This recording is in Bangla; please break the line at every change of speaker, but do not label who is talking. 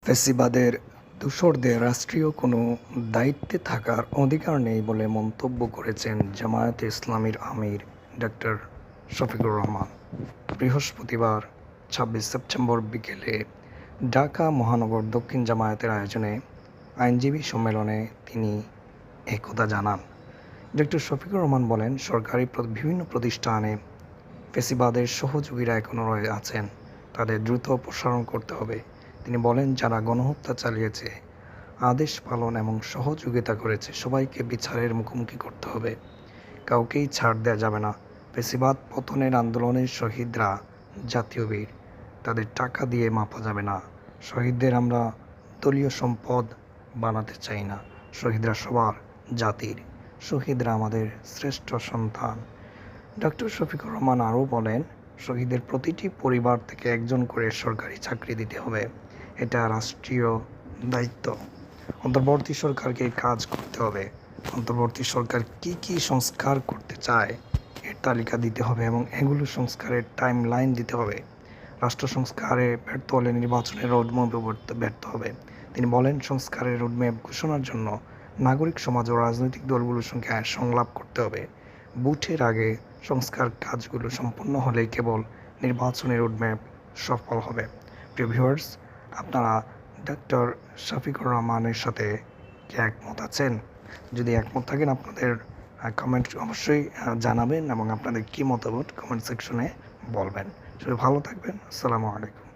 ফ্যাসিবাদের দোসরদের রাষ্ট্রীয় কোনো দায়িত্বে থাকার অধিকার নেই বলে মন্তব্য করেছেন জামায়াতে ইসলামীর আমির ডক্টর শফিকুর রহমান। বৃহস্পতিবার ২৬ সেপ্টেম্বর বিকেলে ঢাকা মহানগর দক্ষিণ জামায়াতের আয়োজনে আইনজীবী সম্মেলনে তিনি একথা জানান। ডক্টর শফিকুর রহমান বলেন, সরকারি বিভিন্ন প্রতিষ্ঠানে ফ্যাসিবাদের সহযোগীরা এখনও রয়ে আছেন, তাদের দ্রুত অপসারণ করতে হবে। তিনি বলেন, যারা গণহত্যা চালিয়েছে, আদেশ পালন এবং সহযোগিতা করেছে, সবাইকে বিচারের মুখোমুখি করতে হবে। কাউকেই ছাড় দেওয়া যাবে না। ফ্যাসিবাদ পতনের আন্দোলনের শহীদরা জাতীয় বীর, তাদের টাকা দিয়ে মাপা যাবে না। শহীদদের আমরা দলীয় সম্পদ বানাতে চাই না। শহীদরা সবার জাতির, শহীদরা আমাদের শ্রেষ্ঠ সন্তান। ডক্টর শফিকুর রহমান আরও বলেন, শহীদের প্রতিটি পরিবার থেকে একজন করে সরকারি চাকরি দিতে হবে। এটা রাষ্ট্রীয় দায়িত্ব। অন্তর্বর্তী সরকারকে কাজ করতে হবে। অন্তর্বর্তী সরকার কি কি সংস্কার করতে চায় এর তালিকা দিতে হবে এবং এগুলো সংস্কারের টাইম লাইন দিতে হবে। রাষ্ট্র সংস্কারে ব্যর্থ হলে নির্বাচনের রোডম্যাপ ব্যর্থ হবে। তিনি বলেন, সংস্কারের রোডম্যাপ ঘোষণার জন্য নাগরিক সমাজ ও রাজনৈতিক দলগুলোর সঙ্গে সংলাপ করতে হবে। ভোটের আগে সংস্কার কাজগুলো সম্পন্ন হলেই কেবল নির্বাচনের রোডম্যাপ সফল হবে। প্রিয় ভিউয়ার্স, আপনারা ডক্টর শফিকুর রহমানের সাথে কি একমত আছেন? যদি একমত থাকেন, আপনাদের কমেন্ট অবশ্যই জানাবেন এবং আপনাদের কী মতামত কমেন্ট সেকশনে বলবেন। সবাই ভালো থাকবেন। আসসালামু আলাইকুম।